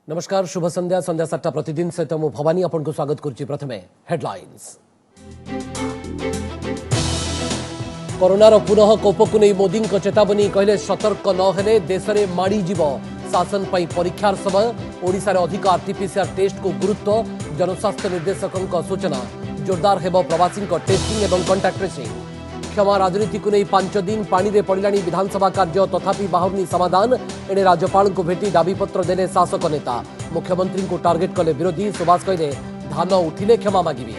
नमस्कार शुभ संध्या संध्या 7टा प्रतिदिन सहित मु भवानी आपन को स्वागत करछि। प्रथमे हेडलाइंस। कोरोनार पुनः कोपकु नहीं मोदी चेतावनी कहले सतर्क न हेले देश में माड़ी जीव शासन पर परीक्षार समय ओडिशा रे अधिक आरटीपीसीआर टेस्ट को गुरुत्व जनस्वास्थ्य निर्देशकों सूचना जोरदार हेब प्रवासी टेस्टिंग एवं कंटाक्ट ट्रेसिंग। क्षमा राजनीति को नहीं 5 दिन पानी रे पड़िलानी विधानसभा कार्य तथापि बाहुनी समाधान एणे राज्यपाल को भेटी दाबीपत्र देले शासक नेता मुख्यमंत्री को टार्गेट कले विरोधी सुभाष कहले धान उठिले क्षमा मागिबी।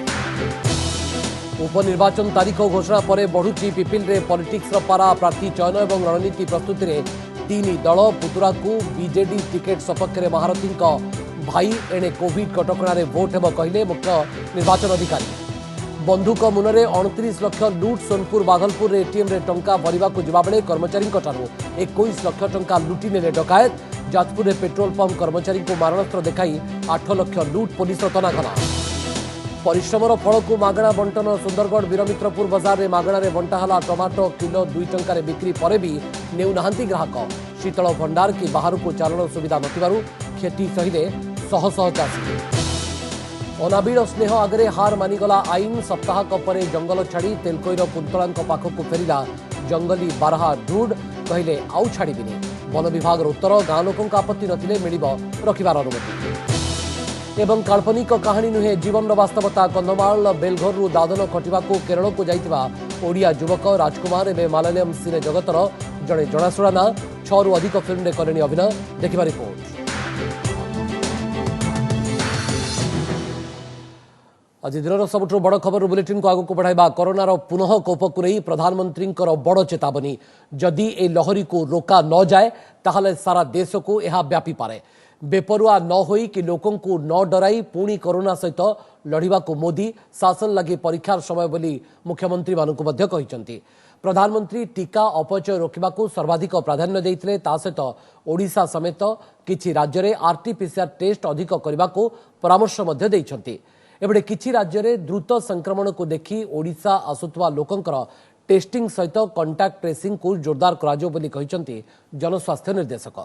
उपनिर्वाचन तारीख घोषणा पर बढ़ुची पिपिल रे पॉलिटिक्स रो पारा प्रार्थी चयन एवं रणनीति प्रस्तुति रे 3 दल पुतुरा को बीजेडी टिकेट सपक्ष में महारथी भाई एणे कोविड कटकणा रे वोट हेब कहले मुख्य निर्वाचन अधिकारी। बंधुक मुनरे 29 लाख लुट सोनपुर बागलपुर एटीएम रे टंका भरिबा को जिबा बेले कर्मचारी 21 लाख टंका लुटी नेले डकायत। जाजपुर रे पेट्रोल पंप कर्मचारी को मारणास्त्र देखाई 8 लाख लुट पुलिस तनाघना। परिश्रमर फल को मागणा बंटन सुंदरगढ़ वीरमित्रपुर बाजार रे मागणा रे बंटाहाला टमाटो किलो 2 टंका रे बिक्री परे भी नेउ नाहांती ग्राहक। शीतल भंडार की बाहर को चालन सुविधा नथिबारु खेती सहिले शह शह चाषी। अनाबीड़ स्नेह आगे हार मानिगला आईन सप्ताह पर जंगल छाड़ी तेलकोईर कुंतला पाखक फेरिला जंगली बारहा ढूड कहले आउ छाड़बी। वन विभाग उत्तर गाँ लोकों आपत्ति नथिले मिलिब रखिबार अनुमति। एवं काल्पनिक कहानी नुहे जीवन वास्तवता। कंधमाल बेलघर दादन खटिबा केरल को जाइतिबा ओडिया युवक राजकुमार एवं मालयालम सिने जगतर जड़े जनाशुना ना 6 रु अधिक फिल्म रे करेनी अभिनय। देखिबा रिपोर्ट। आज दिन सबुठ बड़ खबर बुलेटिन को आगे को बढ़ाइबा। कोरोनार पुनः कोपकु नहीं प्रधानमंत्री बड़ चेतावनी। जदि ए लहरी को रोका न जाए ताहले सारा देश को यह व्यापी पारे। बेपरुआ न होई कि लोकों को न डराई पुणी कोरोना सहित लड़िबा को मोदी शासन लगी परीक्षार समय बोली मुख्यमंत्री मानकु मध्य कहिसंती। प्रधानमंत्री टीका अपचय रोकबा को सर्वाधिक प्राधान्य देइथिले। ता सहित ओडिशा समेत किछि राज्य रे आरटीपीसीआर टेस्ट अधिक करबा को परामर्श मध्य देइछंती। एबडे किछि राज्य रे द्रुत संक्रमण को देखि ओडिशा आसुतवा लोकंकर टेस्टिंग सहित कंटाक्ट ट्रेसिंग को जोरदार कराजो बोली कहिसंती जनस्वास्थ्य निर्देशक।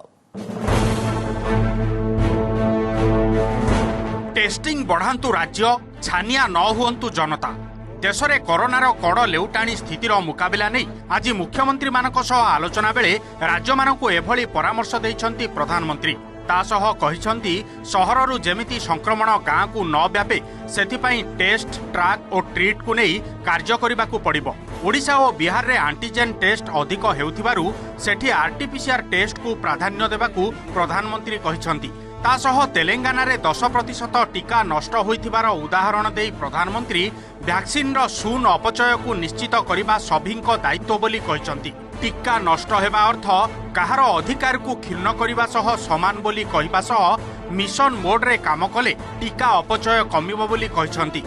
टेस्टिंग बढ़ांतु राज्य छानिया न हुंतु जनता। देश में कोरोनार कड़ लेउटाणी स्थितिर मुकाबिला नहीं आज मुख्यमंत्री मानक सह आलोचना बेले राज्य मानकु एभली परामर्श दैछंती प्रधानमंत्री। तासह कहिसंती सहररु जेमिति संक्रमण गाँ को न व्यापे सेथिपाई टेस्ट ट्रैक और ट्रीट को नहीं कार्य करिबाकु पड़िबो। ओडिशा और बिहार रे एंटीजेन टेस्ट अधिक हेउथिबारु सेठी आरटीपीसीआर टेस्ट को प्राधान्य देबाकु प्रधानमंत्री कहिसंती। तासह तेलंगाना रे 10% टीका नष्ट होइथिबार उदाहरण देई प्रधानमंत्री वैक्सीन रो शून्य अपचय को निश्चित करिबा सभिंको दायित्व बोली कहिसंती। टीका नष्ट हेबा अर्थ कहार अधिकार को क्षुण्ण करिबा सह समान बोली कहिबा सह मिशन मोड रे काम कले टीका अपचय कमिबो बोली कहिसंती।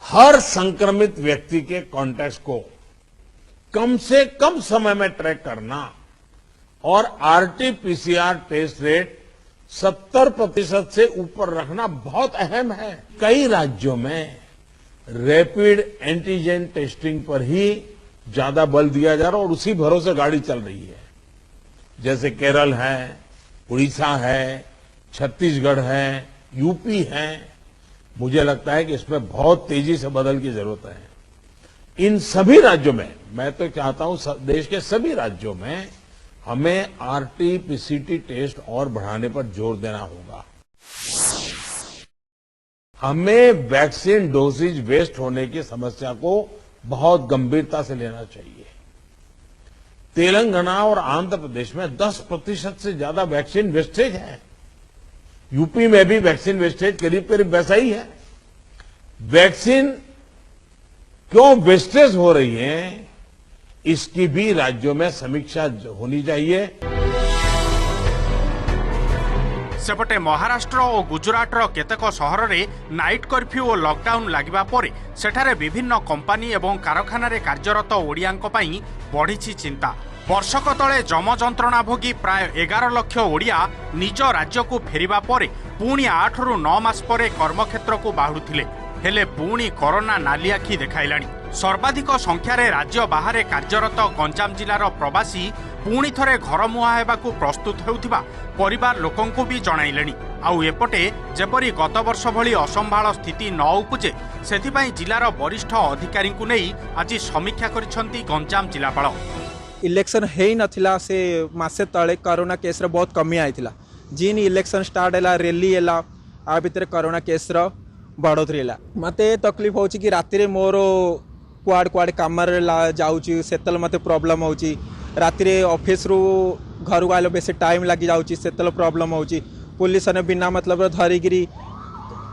हर संक्रमित व्यक्ति के कॉन्टैक्ट को कम से कम समय में ट्रैक करना और आरटीपीसीआर टेस्ट रेट 70% से ऊपर रखना बहुत अहम है। कई राज्यों में रैपिड एंटीजन टेस्टिंग पर ही ज्यादा बल दिया जा रहा और उसी भरोसे गाड़ी चल रही है। जैसे केरल है, उड़ीसा है, छत्तीसगढ़ है, यूपी है। मुझे लगता है कि इसमें बहुत तेजी से बदल की जरूरत है। इन सभी राज्यों में मैं तो चाहता हूं देश के सभी राज्यों में हमें आरटीपीसीआर टेस्ट और बढ़ाने पर जोर देना होगा। हमें वैक्सीन डोजेज वेस्ट होने की समस्या को बहुत गंभीरता से लेना चाहिए। तेलंगाना और आंध्र प्रदेश में 10% से ज्यादा वैक्सीन वेस्टेज है। यूपी में भी वैक्सीन वेस्टेज करीब करीब वैसा ही है। वैक्सीन क्यों वेस्टेज हो रही है इसकी भी राज्यों में समीक्षा होनी चाहिए। सेपटे महाराष्ट्र और गुजरात केतेक सहर में नाइट कर्फ्यू और लॉकडाउन लगिबा परे सेठारे विभिन्न कंपानी एवं कारखाना रे कार्यरत ओडियांको पई बढ़िछि चिंता। वर्षक तले जम जंत्रणा भोगी प्राय 11 लाख ओडिया निज राज्य को फेरिबा परे पुणी 8 रु 9 मास परे कर्मक्षेत्र को बाहुथिले हेले पुणी कोरोना नाली आखि देखाइलाणी। सर्वाधिक संख्यार राज्य बाहर कार्यरत गंजाम जिलार प्रवासी पुणी थरे घर मुहां हेबाकू प्रस्तुत हेउथिबा परिवार लोकंकु भी जणाइलेनी। आउ एपटे जेपरी गत वर्ष भली असंभाळ स्थिति न उपजे सेथिपाई जिलार वरिष्ठ अधिकारी को नहीं आज समीक्षा करिसेंती गंजाम जिलापाल। इलेक्शन है नथिला से मासे तले कोरोना केस रे बहुत कमी आइथिला। जिन इलेक्शन स्टार्ट हैला रैली हैला आ भितर कोरोना केस रो बढ़ोतरी हैला। मते तकलीफ होची कि राति रे मोर कुआड कुआड काम रे जाउची सेतल मते प्रॉब्लम होची। राति रे ऑफिस रू घर को आलो बेसी टाइम लागि जाउची सेतल प्रॉब्लम होची। पुलिस ने बिना मतलब धरिगिरी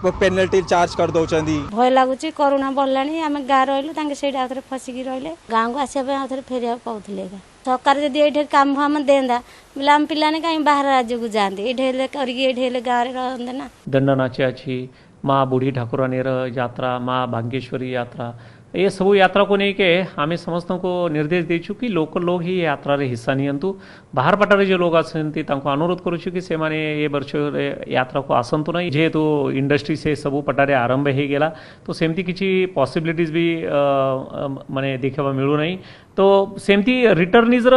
पेनल्टी चार्ज कर दौरान। भय लगुच कोरोना बढ़लानी आम गाँ रही से फसिकी रही गाँव को आसपे फेरिया कहते सरकार जब ये काम फाम देंदा बोले आम पिलाने कहीं बाहर राज्य को जाते ये गाँव रहते ना। दंड नाचे अच्छी माँ बूढ़ी ठाकुरानी यात्रा माँ भाग्येश्वरी यात्रा ये सब यात्रा को नहीं के आम समस्त को निर्देश देचु कि लोकल लोग ही यात्रा रे हिस्सा नियंतु। बाहर पटारे जो लोग आसती अनुरोध करुचु कि से माने ये वर्ष यात्रा को आसतु ना जेहेतु इंडस्ट्री से सब पटारे आरंभ हो गला तो सेमती किसी पॉसिबिलिटीज भी माने देखा मिलू नहीं तो सेमती रिटर्निजर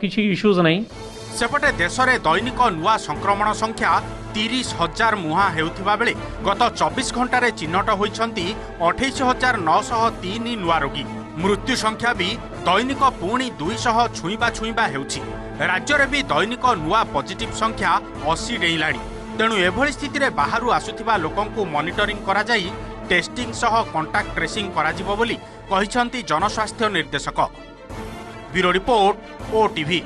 किसी इश्यूज नहीं। सेपटे देश में दैनिक नुआ संक्रमण संख्या 30,000 मुहां हेउथिबा बेले गत 24 घंटे चिन्हट होइछंती 28,903 नुआ रोगी। मृत्यु संख्या भी दैनिक पुणी 200 छुईबा हेउछि। राज्य में भी दैनिक नुआ पॉजिटिव संख्या 80 डेइलाणी। तेणु एभली स्थिति रे बाहरु आसुथिबा लोकंकु मॉनिटरिंग करा जाई टेस्टिंग सह कांटेक्ट ट्रेसिंग करा जिवो बोली कहिसंती जनस्वास्थ्य निर्देशक। Bureau report OTV.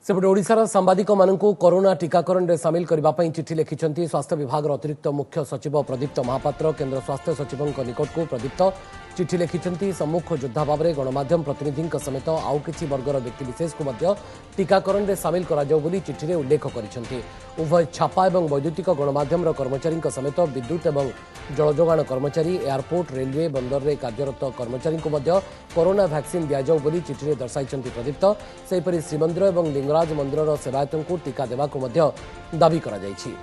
सेपटे ओडिशार सांबादिक मानकु कोरोना टीकाकरण रे शामिल करबा पई चिठी लिखिसंती स्वास्थ्य विभाग अतिरिक्त मुख्य सचिव प्रदीप्त महापात्र। केंद्र स्वास्थ्य सचिवଙ୍କ निकटକୁ प्रदीप्त चिठी लिखिसंती सम्मुख योद्धा भाव में गणमाध्यम प्रतिनिधि समेत आउ किछि वर्गर व्यक्तिविशेष को मध्य टीकाकरण रे शामिल करा जाउ बोली चिठी रे उल्लेख करिसंती। उभय छापा एवं वैद्युतिक गणमाध्यम कर्मचारी समेत विद्युत एवं जलजोगाण कर्मचारी एयरपोर्ट रेलवे बंदर रे कार्यरत कर्मचारी को मध्य कोरोना वैक्सीन दिया जाउ बोली चिठी रे दर्शाइसंती प्रदीप्त। सेहिपरि श्रीमंदिर एवं लिंगराज मंदिर सेवायतों को टीका देवा को मध्य दाबी करा जाइछि।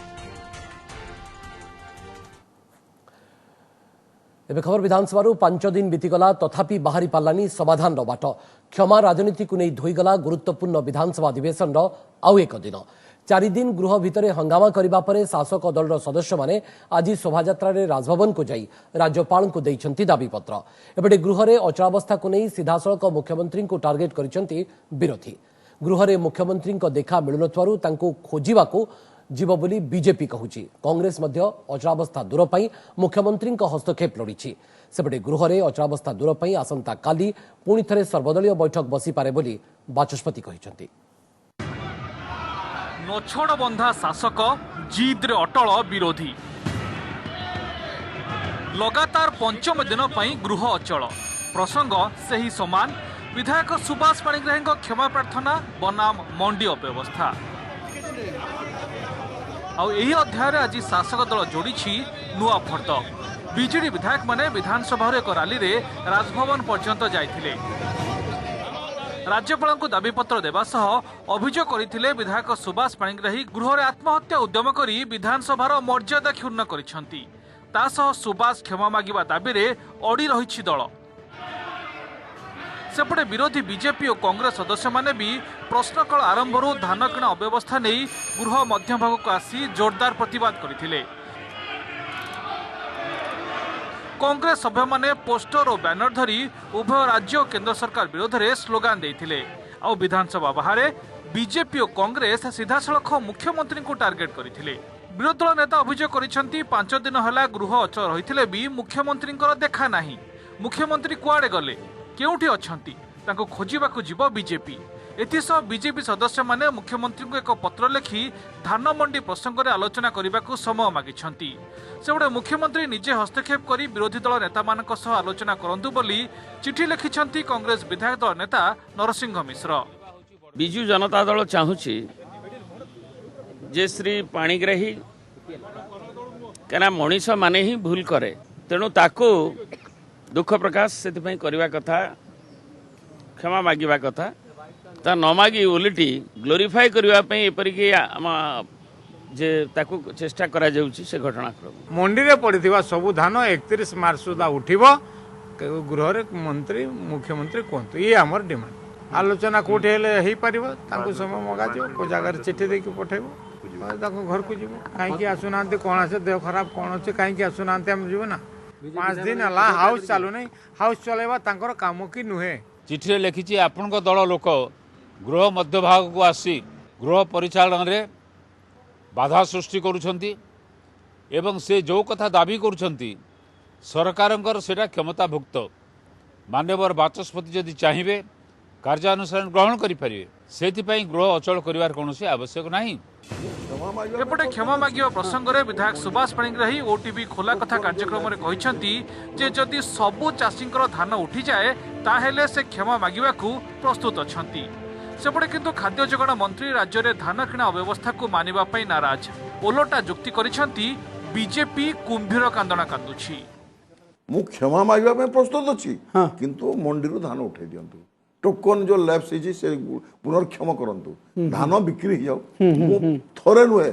एबे खबर विधानसभा 5 दिन बीतीगला तथापि बाहरी पालानी समाधान बाट। क्षमा राजनीति को नहीं धोईगला गुरुत्वपूर्ण विधानसभा अधिवेशन आउ एक दिन। 4 दिन गृह भितर हंगामा करबा परे शासक दल सदस्य माने आज शोभायात्रा रे राजभवन को जाई राज्यपाल को दैछंती दाबीपत्र। एबे गृह रे अचलावस्था को नहीं सीधासळख मुख्यमंत्री को टार्गेट करिसंती विरोधी। गृह रे मुख्यमंत्री को देखा मिलुनथवारु तांको खोजिबाको जीव बोली बीजेपी कहूची। कांग्रेस मध्य अचलावस्था दूर पाई मुख्यमंत्री हस्तक्षेप लोड़ी। सेपटे गृह रे अचलावस्था दूर पाई आसंता काली पुणी थरे सर्वदलीय बैठक बसी पारे बोली बाचस्पति कहिसंती। नछड़ बंधा शासक जिद रे अटल विरोधी। लगातार पंचम दिन पाई गृह अचल प्रसंग सही समान। विधायक सुभाष पाणिग्राही क्षमा प्रार्थना बनाम मंडी अव्यवस्था। आउ यही अध्याय आज शासक दल जोड़ी नुआ फर्द। बीजेडी विधायक माने विधानसभा एक रैली रे राजभवन पर्यंत जाइथिले। राज्यपाल को दाबीपत्र देवा सह अभियोग करथिले विधायक सुभाष पाणिग्राही गृह रे आत्महत्या उद्यम करी विधानसभार मर्यादा क्षुण्ण करिसंती। ता सह सुभाष क्षमा मागिबा दाबी रे अड़ी रहिछि दल। सेपटे विरोधी बीजेपी और कांग्रेस सदस्य माने भी प्रश्नकाल आरंभ धान किणा अव्यवस्था नहीं गृह मध्यभाग को आसी जोरदार प्रतिवाद करथिले। कांग्रेस सभ्य माने पोस्टर और बैनर धरी उभय राज्य और केंद्र सरकार विरोध में स्लोगान देथिले। आ विधानसभा बाहर बीजेपी और कांग्रेस सीधासलख मुख्यमंत्री को टार्गेट करथिले। विरोधी दल नेता अभियोग करिसंती 5 दिन हला गृह अचल रहिथिले भी मुख्यमंत्री देखा नाही। मुख्यमंत्री कुआडे गले केउठी अछंती तांको खोजिबाकू जीव बीजेपी। एथिसह बीजेपी सदस्य माने मुख्यमंत्री को एक पत्र लिखि धान मंडी प्रसंग में आलोचना करने समय मागिछंती। सेबडे मुख्यमंत्री निजे हस्तक्षेप करी विरोधी दल नेता मानक सह आलोचना करंतु बोली चिठी लिखिछंती कांग्रेस विधायक दल नेता नरसिंह मिश्र। बिजू जनता दल चाहूची जे श्री पाणिग्राही कहना मनीष माने ही भूल करे तेणु ताको दुख प्रकाश से करवा कथा क्षमा मागिबा कथा ता न मागी ओलिटी ग्लोरीफाई करने एपरिकी जे ताकू चेष्टा करा जाउची से घटनाक्रम मंडी रे पड़िथिबा सबु धान 31 मार्च सुधा उठिबो गृह रे मंत्री मुख्यमंत्री कोंतु ये हमर डिमांड। आलोचना कोठे हो पार समय मगा को जगार चिठी देकी पठेब घर को जीव कहीं आसुना कौन आसे देह खराब कौन अच्छे कहीं आसुना आम जीव ना 5 दिन है हाउस चालू नहीं हाउस चलेबा तांकर काम कि नुहे। चिठी लिखी आपण दल लोक गृह मध्य भाग को आसी गृह परिचालन रे बाधा सृष्टि करुछंती एवं से जो कथा दाबी करुछंती सरकारंकर सेटा क्षमताभुक्त माननीय बाचस्पति जदि चाहिए कार्यानुष्ठान ग्रहण करें से गृह अचल कर कौन आवश्यक नहीं। एपटे क्षमा मागिबा प्रसंग में विधायक सुभाष पाणिग्राही ओटीवी खोला कथा कार्यक्रम में कहते जे जदि सबु चाषी धान उठी जाए ताहेले से क्षमा मागिबा प्रस्तुत अछंती। सेपटे किंतु खाद्य जोगाण मंत्री राज्य में धान किणा अव्यवस्था को मानिबा पई नाराज ओलटा जुक्ति करिसेंती बीजेपी कुंभीर कांदना कांदुछि। मु क्षमा मांगवा प्रस्तुत अच्छी किंतु मंडी धान उठे दिंतु टोकन जो लैप्स से पुनर्क्षम करंतु धान बिक्री जाऊ थरे नुहे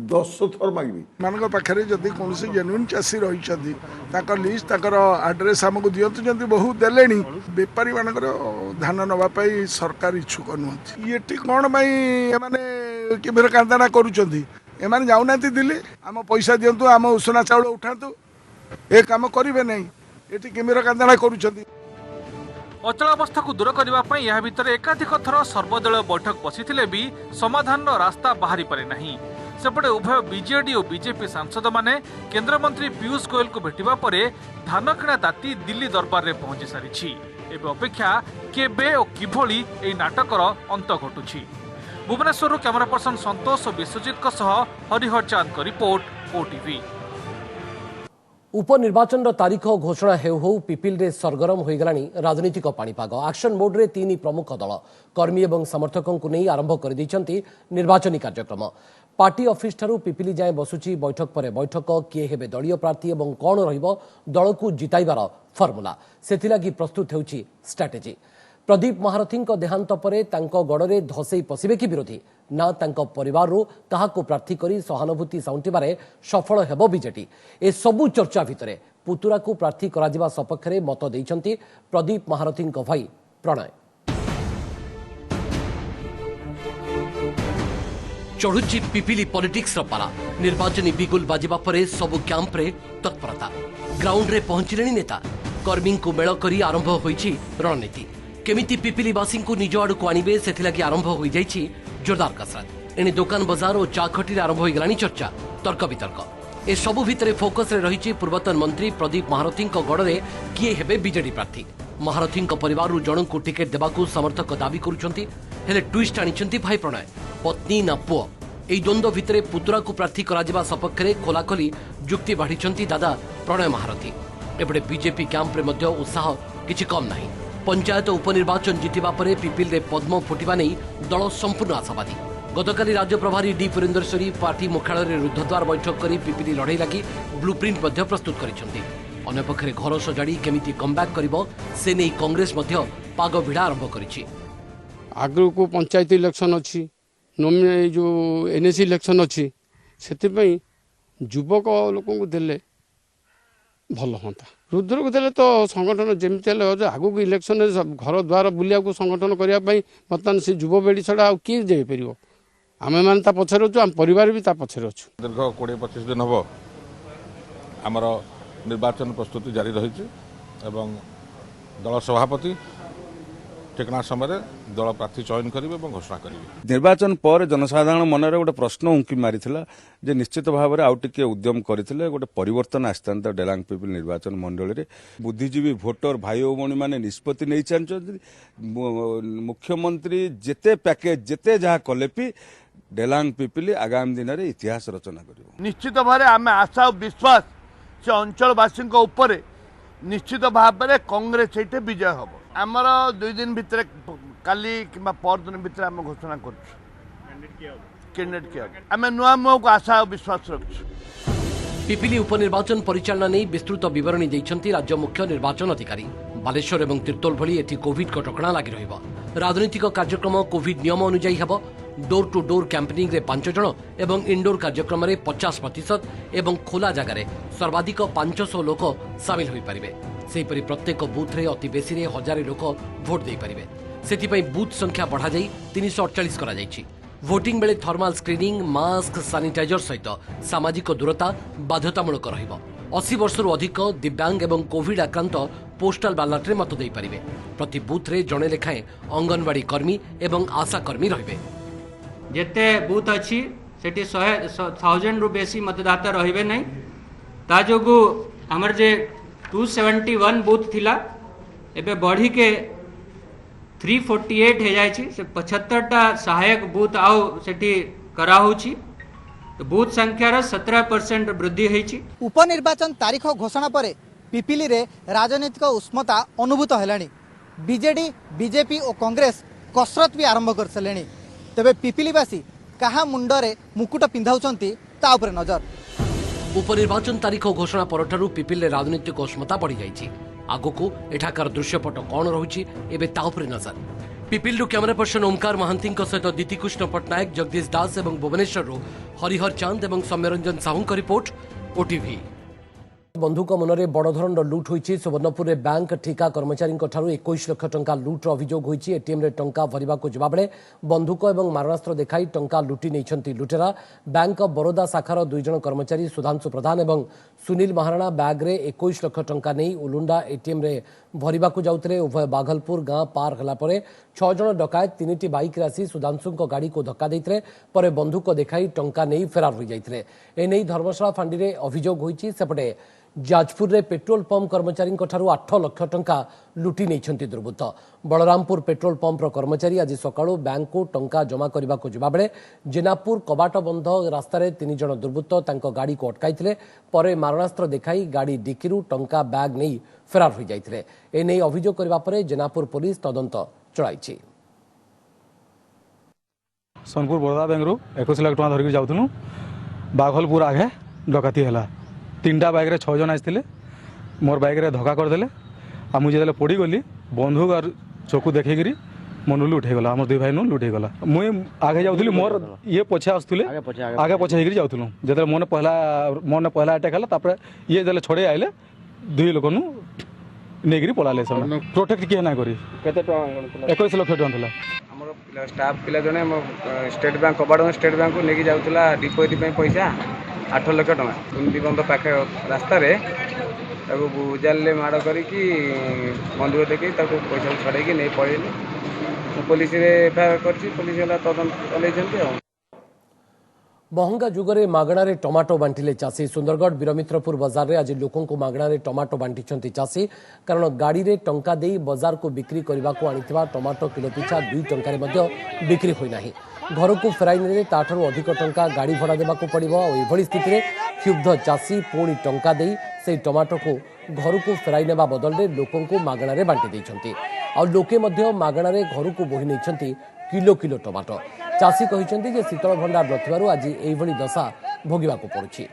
10 थर मांगबी मान पाखे जदि कौन जेन्युइन चाषी रही लिस्ट आड्रेस आमको दिंतु जमी बहुत देले बेपारी मान धान नापी सरकार इच्छुक नुहति ये कौन मैंने किभर कांदना करुँच जाऊना दिल्ली आम पैसा दिंतु आम उषुना चाउल उठातु ए काम करेंगे नहीं ये किमिर कांदना करुँच। अचलावस्था को दूर करने यह भितर एकाधिक थर सर्वदलीय बैठक बसी भी समाधान रास्ता बाहरी पारे नहीं। सेपटे उभय बीजेडी और बीजेपी सांसद माने केंद्र मंत्री पीयूष गोयल को भेटिबा परे धान किणा ताती दिल्ली दरबार रे पहुंची सारिछि। एबे अपेक्षा केबे और किभली एई नाटकर अंत घटुछि। भुवनेश्वर कैमरा पर्सन संतोष और विश्वजीत हरिहर चांद का रिपोर्ट ओटीवी। उपनिर्वाचन तारीख घोषणा हेउ पिपिल रे सरगरम हो गलानी राजनीतिक पाणीपाग। एक्शन मोड रे 3 प्रमुख दल कर्मी एवं समर्थकों को नहीं आरंभ कर दैछंती निर्वाचनी कार्यक्रम। पार्टी ऑफिस ठारू पिपिली जाए बसुची बैठक पर बैठक किए हेबे दलीय प्रार्थी एवं कौन रहिबो दल को जिताइबार फर्मुला सेथिलागी प्रस्तुत हेउची स्ट्राटेजी। प्रदीप महारथी देहांत परे तांको गड़े धसई पशिबे कि विरोधी ना तांको परिवार काहाको प्रार्थी करी सहानुभूति साउंटिबारे सफल हेबो बीजेडी। ए सबु चर्चा भितरे पुतुरा को प्रार्थी कराजिबा सपक्षरे मत देइछंती प्रदीप महारथी भाई प्रणय। चढ़ुची पिपिली पॉलिटिक्स पारा निर्वाचनी बिगुल बाजिबा परे सबु कैंप रे तत्परता। ग्राउंड रे पहुंचिलेनी नेता कर्मी को मेल करी आरंभ होईची रणनीति। केमिति पिपिलीवासी को निज आड़ को आणबे सेथिलागी आरंभ हो जाइछि जोरदार कसरत। एने दुकान बाजार और चा खटी आरंभ हो गलानी चर्चा तर्क वितर्क। ए सबु भितरे फोकस रे रहिछि पूर्वतन मंत्री प्रदीप महारथी गड़े किए हेबे बीजेडी प्रार्थी। महारथी परिवार जन टिकेट देवाकू समर्थक दाबी करुछंती हेले ट्विस्ट आनिछंती भाई प्रणय पत्नी ना पुओ। एई द्वंद्व भितरे पुतुरा को प्रार्थी कराजिबा सपक्षरे खोलाखोली जुक्ति बाढ़िछंती दादा प्रणय महारथी। एपटे बीजेपी कैंप रे मध्य उत्साह किछि कम नाही। पंचायत उपनिर्वाचन जितिबा परे पिपिल रे पद्म फुटिबा नै दल संपूर्ण आशावादी। गतकाली राज्य प्रभारी डी पुरेंद्रश्वरी पार्टी मुख्यालय रे रुद्धद्वार बैठक करी पिपिली लड़ाई लगी ब्लूप्रिंट मध्य प्रस्तुत करिसंती। अन्य पक्षरे घर सजाड़ी केमिति कमबैक करिवो से नै कांग्रेस मध्य पाग भिड़ा आरंभ करिछि। आगु को पंचायत इलेक्शन अछि नोमिने जो एनएसी इलेक्शन अछि सेति पई युवक लोक को देले भल होता। रुद्र को देले तो संगठन जमती आगू को इलेक्शन घर द्वार बुलिया को संगठन करने बर्तमान से युवपीढ़ी छड़ा किए जापर आम मैंने पछे अच्छु आम परिवार भी पछे अच्छु। दीर्घ 20-25 दिन हम आमर निर्वाचन प्रस्तुति जारी रही दल सभापति ठिकना समय दल प्रार्थी चयन करेंगे और घोषणा करेंगे। निर्वाचन पर जनसाधारण मन में गोटे प्रश्न उंकी मारी जे निश्चित भाव में आउ टिके उद्यम करते गोटे परिवर्तन आसता डेलांग पिपिल निर्वाचन मंडल में बुद्धिजीवी भोटर भाई और भौणी मैंने निष्पत्ति नहीं चाहते मुख्यमंत्री जेते पैकेज जेते जहाँ कले भी डेलांग पिपिल आगामी दिन में इतिहास रचना कर निश्चित भाव आम आशा और विश्वास से अंचलवासी निश्चित भाव में कांग्रेस ये विजय हम आमर 2 दिन भितर काली कि पर दिन भितर आम घोषणा कर कैंडिडेट किया आम नुआ मुह को आशा और विश्वास रखु। पिपिली उपनिर्वाचन परिचालना नहीं विस्तृत विवरणी देइछंती राज्य मुख्य निर्वाचन अधिकारी। बालेश्वर एवं तिर्तोल भली एथि कोविड कटकणा लागि रहिबो। राजनीतिक कार्यक्रम कोविड नियम अनुसार हेबो। डोर टू डोर कैंपेनिंग रे 5 जण एवं इंडोर कार्यक्रम रे 50% एवं खोला जगह रे सर्वाधिक 500 लोक शामिल होई परिबे। सेहीपरि प्रत्येक बूथ रे अति बेसी रे 1000 लोक भोट दे परिबे। सेथिपई बूथ संख्या बढ़ा जाई 348 करा जायछि। भोटिंग बेले थर्माल स्क्रीनिंग, मास्क, सानिटाइजर सहित सामाजिक दूरता बाध्यतामूलक रहिबो। 80 वर्षरू अधिक दिव्यांग एवं कोविड आक्रांत पोस्टाल बैलेट मत दे पारिबे। प्रति बूथ रे जणे लेखाएं अंगनवाड़ी कर्मी एवं आशा कर्मी रहिबे। जेते बूथ अच्छी सेठी 100,000 रु बेसी मतदाता रहिबे नहीं ता जोगु हमर जे 271 बूथ थिला एबे बढ़ी के 348 हे जाय छी। से 75टा सहायक बूथ आउ सेठी करा होची। तो बूथ संख्यार 17% वृद्धि होईची। उपनिर्वाचन तारीख घोषणा पर पिपिली रे राजनीतिक उष्मता अनुभूत हेलानी। बीजेडी, बीजेपी और कांग्रेस कसरत भी आरंभ कर सलेनी। तेबे पिपिलीवासी कहा मुंडरे मुकुट पिंधाउछंती ता उपरे नजर। उपनिर्वाचन तारीख घोषणा परठारु पिपिले राजनीतिक उष्मता बढ़ी जाइछि। आगको एठाकार दृश्यपट कौन रहुछि एबे ता उपरे नजर। पिपिलु कैमरा पर्सन ओमकार महांती सहित दीतिकृष्ण पट्टनायक, जगदीश दास और भुवनेश्वर हरिहर चांद और सौम्यरंजन साहू रिपोर्ट ओटीवी। बंधुक मनरे बड़ धरणर लुट होईछि। सुवर्णपुर में बैंक ठिका कर्मचारी 21 लाख टंका लुट्र अभियोग होईछि। एटीएम रे टंका भरिबा को जबा बेले बंधुक और मारणास्त्र देखाई टंका लुटि नैछंती लुटेरा। बैंक ऑफ बरोदा शाखार 2 जण कर्मचारी सुधांशु प्रधान और सुनील महाराणा बैग रे 21 लाख टंका नहीं उलुंडा एटीएम रे भरिबा को जाउतले। उभय बाघलपुर गाँ पार हला परे 6 जण डकायत 3टी बाइक आसी सुधांशु गाड़ी को धक्का देइतले परे बंधुक देखाई टंका नहीं फेरार हो जाइतले। एनै धर्मशाला फांडी रे अभियोग होईछि। सेपटे जाजपुर रे पेट्रोल पंप कर्मचारी 8 लाख टंका लुटि नैछंती दुर्बृत्त। बलरामपुर पेट्रोल पंप कर्मचारी आज सकाळु बैंक को टंका जमा करबा को जबा बेले जेनापुर कबाट बंध रास्ता रे 3 जण दुर्बृत्त तांको गाड़ी को अटकाइतले परे मारणास्त्र देखाई गाड़ी डिक्कीरु टंका बैग नहीं फेरार हो जाइतले। एनै अभियोग करबा परे जेनापुर पुलिस तदंत चलाइछि। सोनपुर बरोदा बैंक रु 21 लाख टंका धरिक जाउथनु बाघलपुर आगे डकाती हला। 3टा बाइक रे 6 जन आइथिले। मोर बाइक रे धक्का करदेले आ मुझे देले पड़ी गली बंधुक और चोकू देखिकी मन लुट गला। आम 2 भाई नु लुट गला। मुई आगे जाउथली मोर ये पछे आसुले आगे पछे हेकरी जाउथलु जेते मन पहला अटैक हला तापर ये देले छोड़े आइले 2 लोक नु नेगिरी पलाले। सब प्रोटेक्ट किए ना करी केते टका 21 लाख टका थला। हमर स्टाफ पिला जने स्टेट बैंक कबाड़ स्टेट बैंक को नेगी जाउथला डिपोजिट पे पैसा 8 लाख टका कुंडी बंद पाखे रास्ता रे ताको बुजाले माड़ करी बंधुक देखी ताको पैसा छड़ाई नहीं पड़े पुलिस रे एफआईआर करछि। पुलिस वाला तदंत चलैछन्ती। महंगा जुगरे मागणारे टमाटो बांटिले चाषी। सुंदरगढ़ बीरमित्रपुर बाजार रे आज लोकों को मागणारे टमाटो बांटिछन्ती चाषी। कारण गाड़ी रे टंका देई बाजार को बिक्री करबा को आनिथिबा टमाटो किलो पिछा 2 टंका रे मध्य बिक्री होई नाही। घर को फेराई नेले ताठारु अधिक टंका गाड़ी भड़ा देबा को पड़िबो। एभली स्थिति रे क्षुब्ध चाषी पुणी टंका देई से टमाटो को घर को फेराई नेबा बदल रे लोकों को मागणारे बांटि दैछन्ती। आ लोके मध्य मागणारे घर को बोहि नैछन्ती किलो किलो टमाटो। चाषी कहिछन्ती जे शीतल भंडार नथिबारु आज एभली दशा भोगिबा को पड़ुछि।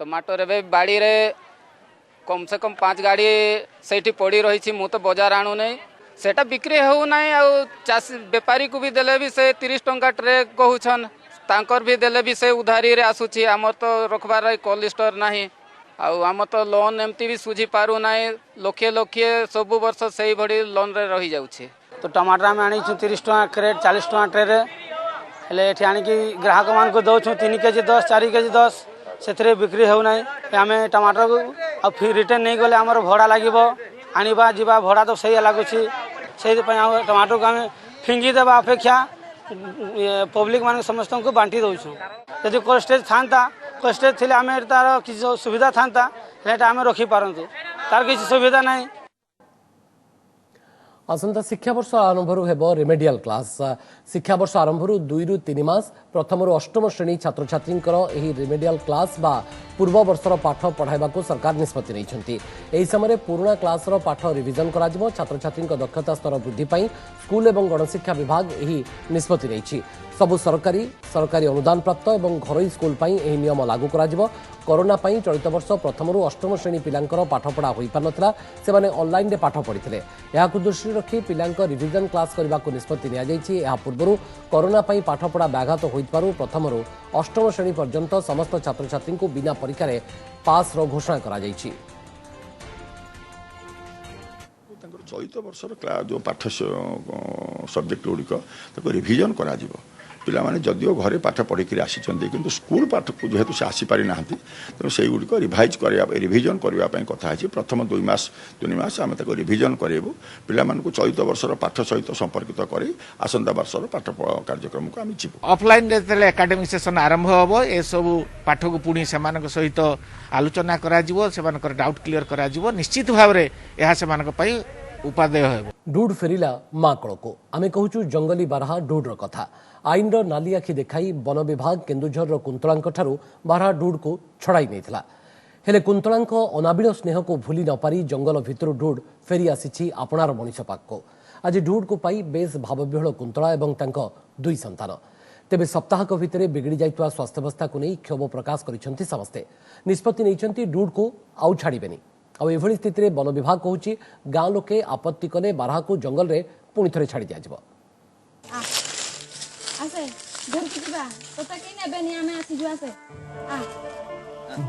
टमाटो रे बाड़ी रे कम से कम 5 गाड़ी सेठी पड़ी रही छी। मु तो बाजार आणु नै सेटा बिक्री हो नाही। आ चाषी व्यापारी को भी देले भी से 30 टंका ट्रे कहूछन तांकर भी देले भी से उधारी रे आसुछि। हमर तो रखबार कोल्ड स्टोर नाही। आम तो लोन एमती भी सुझी पारू ना। लक्षे लक्षे सब वर्ष से भड़ी लोन रे रही जाउछे। तो टमाटर आम आनी 30 टका क्रेट 40 टका ट्रे हेले एठी आनी ग्राहक मान को दौछु 3 केजी 10 4 केजी 10 से बिक्री हो ना। आम टमाटर को फिर रिटर्न नहीं गले आमर भड़ा लगे आनिबा जीवा भड़ा तो सही लगुच्छी। से टमाटर को आम फिंगी देवा अपेक्षा पब्लिक मान समस्त को बांटी दौछु। यदि कोल्ड स्टोरेज था कोल्ड स्टोरेज थे आम तार किसी सुविधा था आम रखी पारतु तार किसी सुविधा नहीं। आसंता शिक्षा वर्ष आरंभ हेबो रेमेडियल क्लास। शिक्षा वर्ष आरंभ 2 रु 3 मास प्रथम रु अष्टम श्रेणी छात्र छात्री रेमेडियल क्लास बा पूर्व वर्षर पाठ पढ़ाइबा को सरकार निष्पत्ति नैछन्ती। एही समय पुराना क्लास रो पाठ रिविजन करा जिवो। छात्र छात्री दक्षता स्तर वृद्धि पाई स्कूल एवं गणशिक्षा विभाग एही निष्पत्ति नैछि। सबु सरकारी अनुदान प्राप्त एवं घरोई स्कूल पाई एही नियम लागू करा जिवो। कोरोना पाई चलित वर्ष प्रथम रु अष्टम श्रेणी पिलांकर पाठपढ़ा होई पारनथला। सेमाने ऑनलाइन रे पाठ पढ़िथिले। एहाकु दृष्टि रखी पिलांक रिविजन क्लास करबा को निष्पत्ति निया जायछि। एहा पूर्वरु कोरोना पाई पाठपढ़ा व्याघात होइतबारु प्रथम रु अष्टम श्रेणी पर्यंत समस्त छात्र छात्री को बिना परीक्षा रे पास रो घोषणा करा जायछि। चलित वर्षर जो पाठ सब्जेक्ट गुड़िक रिविजन करा पिला माने जदियो घरे पाठ पढ़ी आसी किंतु स्कूल पाठ को जेहेतु से आसीपारि ना तेणु से गुड़िक रिविजन करने कथा प्रथम 2 मास 3 मास आम रिविजन करेबू पिला मानकु चलित वर्षर पाठ सहित संपर्कित करी आसंता वर्षर पाठ कार्यक्रम को आम जीवु ऑफलाइन एकाडेमिक सेशन आरंभ हम ए सब पाठ को पुणी से सहित आलोचना करा डाउट क्लियर करा निश्चित भाव में यह उपादेय है। डूड फेरिला माकड़ को आमे कहूचु जंगली बारहा डूड्र कथा आईन नाली आखि देखाई वन विभाग केन्दुझर कुंतलांक ठारू बारहा डूड को छड़ाई नेथिला हेले कुंतलांक अनाबिल स्नेह को भूली न पारी जंगल भितर डूड फेरी आसी आपणार मनीष पाखको आज डूड को पाई बेस भावविहल कुंतला एवं तांको 2 संतान तेबे सप्ताहक भितर बिगड़ी जाइतवा स्वास्थ्यावस्था को नहीं क्षोभ प्रकाश करिसेंती समस्ते निष्पत्ति नैचंती डूड को आउ छाड़िबेनी आउ एभली स्थिति रे वन विभाग कहूची गाँ लोके आपत्ति कले बारहा को जंगल रे पुणी थरे छाड़ी दिया जिवो आसे घर की जिबा तोता के नेबेनी आमे आसी जो आसे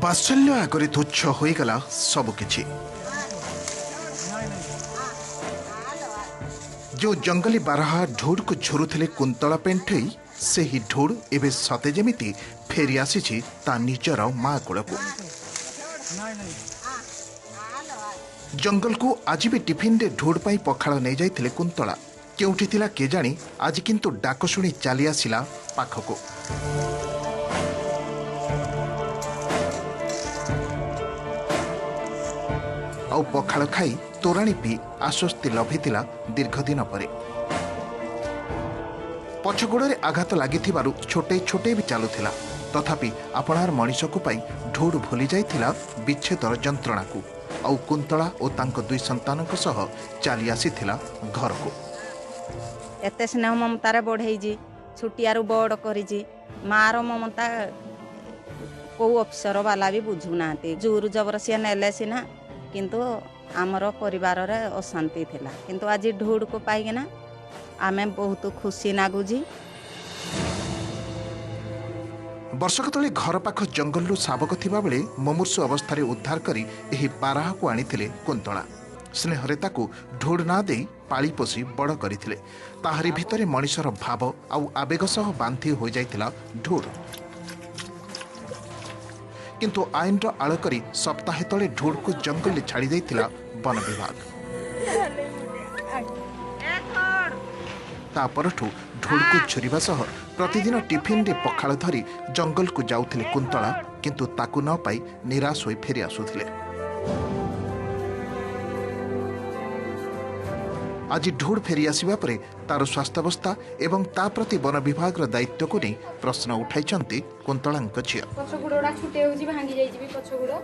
बात्सल्य आगरे तुच्छ होई गला सब किछि जो जंगली बारहा ढोड़ को झुरुथिले कुंतला पेंठई से ही ढोड़ एबे सते जेमिति फेरी आसीछि ता निजर मा कोळको जंगल को आज भी टिफिन रे ढोड़ पाई पखाळ नै जाइथिले कुंतला केउठी थिला के जानी आज किंतु डाक शुणी चली आसिला पाखको आउ पखाळ खाई तोराणी पी आश्वस्ति लभिथिला दीर्घ दिन परे पछगोड़े आघात लागिथिबारु छोटे छोटे भी चालुथिला तथापि आपणार मनीष को पाई ढोड़ भूली जाइथिला विच्छेदर जंत्रणा को आउ कुंतला और तांको 2 संतान सह चली आसीथिला घर को एते स्नेह ममतार बढ़ई छुटियारू बड़ करी मार ममता कौ अफिसर वाला भी बुझुना जोर जबरसी नेले सीना किंतु आमर परिवार रे अशांति थिला किंतु आज ढोड़ को पाइकिना आमे बहुत खुशी नागुजी वर्षक तले घर पाख जंगलू शावक थिबा बेले मुमूर्षु अवस्था उद्धार करी एही बारहा को आनिथिले कुंतला स्नेहरे ताकू ढोड़ ना देई पाली पोसी बड़ करिथिले ताहारी भितरे मनीषर भाव आउ आवेग सह बांधी हो जाइथिला ढोड़ किंतु आईन रो आळ करी सप्ताहे तले ढोड़ को जंगल छाड़ी दैथिला वन विभाग तापरठू ढोड़ को छुरीबा सह प्रतिदिन टिफिन रे पखाळ धरी जंगल को जाउथिले कुंतला किंतु ताकू न पाई निराश होई फेरी आसुथिले आज ढोड़ फेरी आसिबा परे तार स्वास्थ्यावस्था एवं ता प्रति वन विभाग रो दायित्व को नहीं प्रश्न उठाइछंती कुंतलांक झिया पछगुडोडा छुटे होजी भांगी जाई जिबी पछगुडो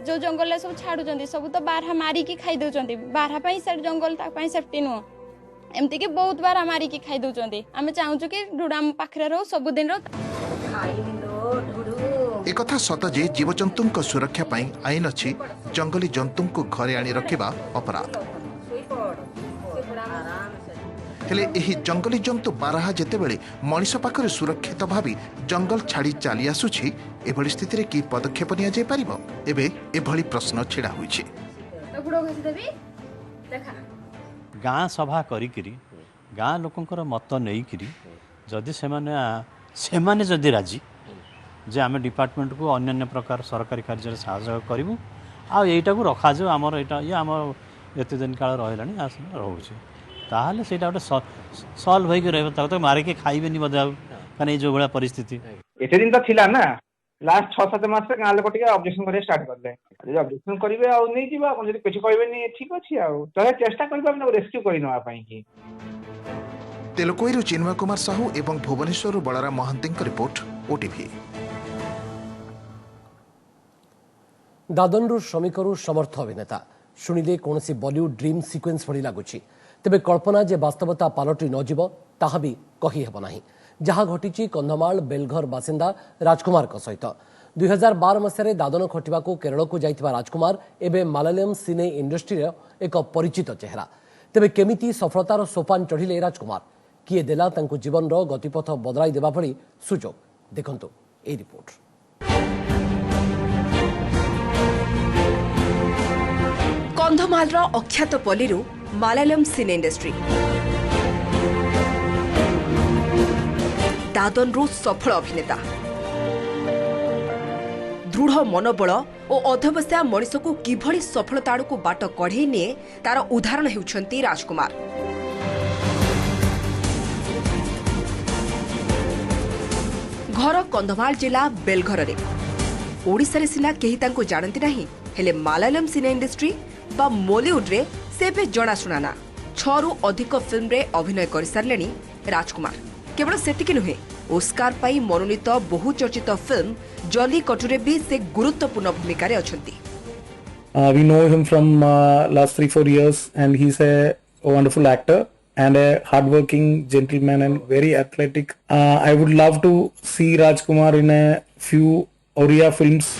जो जंगल ले सब छाडु जंदी सब तो बारहा मारी की खाई दउ जंदी बारहा पई से जंगल ता पई सेफ्टी नो एमती कि बहुत बार मारी की खाई दउ जंदी आमे चाहूछु कि ढुडा पाखरे रहो सब दिन रो एक कथा सत जे जीवजंतु सुरक्षा पाई आईन अछि जंगली जंतु को घरे आनी रखिबा अपराध हेले एही जंगली जंतु बारहा जेते बेले मनीष पाखरे सुरक्षित भावी जंगल छाड़ी चली आसुछि एभली स्थिति रे की पदक्षेप निया जाय परिबो एबे एभली प्रश्न छिड़ा होइछि गाँ सभा करिकिरी गाँ लोकंकर मत नेइकिरी जदि सेमाने जदि राजी जे आमे डिपार्टमेंट को अन्य प्रकार सरकारी कार्य साहय करिवु आ एटा को रखा जो हमर एटा ये हमर एते दिन काल रहलानी आसन रहउछि ताहले सेटा गोटे सल्व होइके रहबो त मारिके खाइबेनी बदल कने जो बड़ा परिस्थिति एते दिन त थिला ना लास्ट 6-7 मास से गाँ लोक टिके ऑब्जेक्शन करे स्टार्ट करले जे ऑब्जेक्शन करिवे आ नै जीवा अपन जदि किछ कहबेनी ठीक अछि आ तहे चेष्टा करबा हमने रेस्क्यू करि नवा पई की तेलकोईरु चिन्मय कुमार साहू एवं भुवनेश्वर बलराम महांती रिपोर्ट ओटीवी दादनरू श्रमिकरू समर्थ अभिनेता शुणिले कौन बॉलीवुड ड्रीम सिक्वेन्स भली लगुच तेबे कल्पना जे वास्तवता पालटि नजिब ताहा भी कही हेब नाही जहाँ घटी कंधमाल बेलघर बासिंदा राजकुमार सहित 2012 मसीह दादन खटिबा केरल को जाइथिबा राजकुमार एबे मालयालम सिने इंडस्ट्री एक परिचित चेहरा तेबे केमिति सफलतार सोपान चढ़िले राजकुमार किए देला तांको जीवन रो गतिपथ बदलाई देबा भली सुजोग देखंतु ए रिपोर्ट कंधमाल अख्यात पल्लीरू मालयालम सिने इंडस्ट्री दादनरू सफल अभिनेता दृढ़ मनोबल और अध्यवसाय मनीष को किभली सफलता आड़क बाट कढ़े निए तार उदाहरण हेउछंती राजकुमार। घर कंधमाल जिला बेलघर रे ओडिसा रे सिना केही तांको जानती नाही हेले मालयालम सिने इंडस्ट्री बा बॉलीवुड रे से बे जणा सुनाना 6 रु अधिक फिल्म रे अभिनय कर सारलेनी राजकुमार। केवल सेतिक नुहे ओस्कार पाई मनोनीत बहुचर्चित फिल्म जली कटुरे भी से गुरुत्वपूर्ण भूमिका रे अछंती। We know him from last 3-4 years and he's a wonderful actor and a hardworking gentleman and very athletic. I would love to see Rajkumar in a few Oriya films.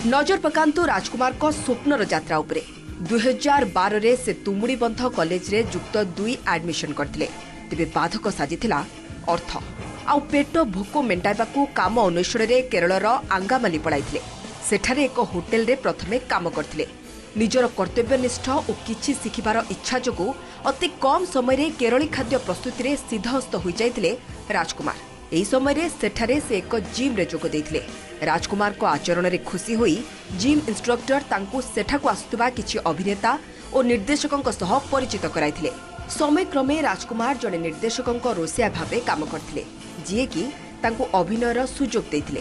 नजर पकांतु राजकुमार को स्वप्नर यात्रा उपरे 2012 रे से तुमुड़ी बंध कॉलेज रे जुक्त 2 एडमिशन करथिले। तेबे बाधक साजिथिला अर्थ आउ पेट भोक मेंटाइबाकू काम अन्वेषण रे केरळर आंगामाली पळाइथिले। सेठारे एक होटेल रे प्रथमे काम करथिले। निजर कर्तव्यनिष्ठ और किछि शिखिबार इच्छा जोगु अति कम समय रे केरली खाद्य प्रस्तुति रे सिद्धहस्त होई जाइथिले राजकुमार। एही समय रे सेठारे से एक जिम रे जोग देइथिले। राजकुमार को आचरण रे खुशी होई जिम इंस्ट्रक्टर तांकू सेठाकू आसुतबा किछि अभिनेता और निर्देशकंक सह परिचित कराइथिले। समय क्रमे राजकुमार जने निर्देशकंक रोसिया भाबे काम करथिले जिए कि तांकू अभिनयर सुजोग देइथिले।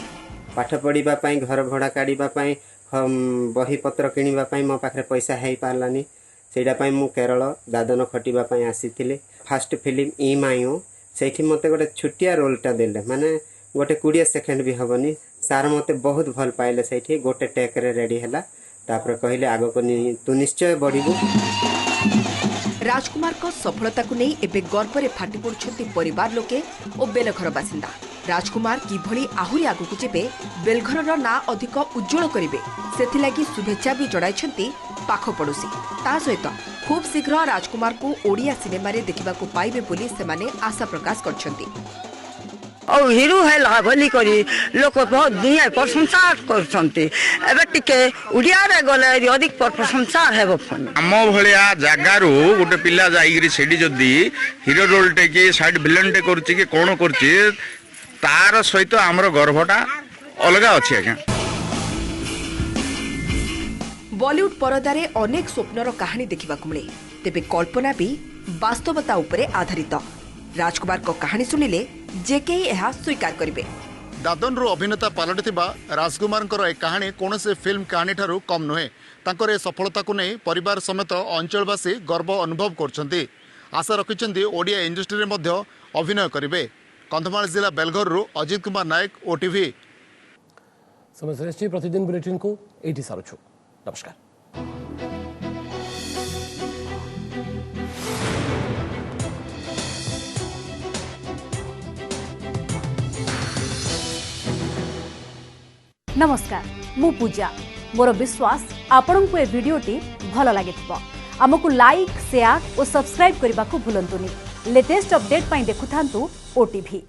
पाठ पढिबा पई घर भड़ा काढिबा पई बही पत्र किनिबा पई मो पाखरे पैसा हेई पारलानी सेडा पई मु केरल दादन खटिबा पई आसीथिले। फर्स्ट फिल्म ई मायो सेठी मते गोटे छुटिया रोलटा देले माने गोटे 20 सेकेंड भी हबनी सार मते बहुत भल पाइले सेठी गोटे टेक रे रेडी हला तापर कहिले आगो को तू निश्चय बढ़िबू। राजकुमार को सफलता को नहीं एबे गर्व रे फाटी पड़छंती परिवार लोके और बेलघर बासिंदा। राजकुमार किभली आहुरी आगु को जेबे बेलघरर ना अधिक उज्जवल करिवे सेथिलागी शुभेच्छा भी जणाइछंती पाख पड़ोसी। ता सहित खूब शीघ्र राजकुमार को ओडिया सिनेमा रे देखिबा को पाइबे बोली सेमाने आशा प्रकाश करछंती। और हिरो है बोली करी लोक बहुत दुनिया प्रशंसा करछंती। एबे टिके उडिया रे गले अधिक प्रशंसा हेबो। आम भलिया जगारू गोटे पिला जाईगिरी सेडी जदी हिरो रोल टे की साइड विलन टे करछि कि कोन करछि तार सहित हमर गर्वटा अलगा अछि आज्ञा। बॉलीवुड परदारे अनेक स्वप्नर कहानी देखा मिले तेबे कल्पना भी वास्तवता उपरे आधारित। राजकुमार को कहानी सुनिले जे के यह स्वीकार करिवे। दादनरू अभिनेता पलटिथिबा राजकुमार एक कहानी कौन से फिल्म कहानी ठारू कम नुहे। तांकर सफलता को नहीं परिवार समेत अंचलवासी गर्व अनुभव करछंती। आशा रखिछंती ओडिया इंडस्ट्री रे मध्य अभिनय करिवे। कंधमाल जिला बेलघर अजित कुमार नायक ओटीवी। समय प्रतिदिन बुलेटिन को एटी सारुछु। नमस्कार। नमस्कार मु पूजा मोर विश्वास आपण को ए वीडियोटी भल लगे आमको लाइक शेयर और सब्सक्राइब करने को भूलंतुनी। लेटेस्ट अपडेट पाई देखुथांतु ओटीवी।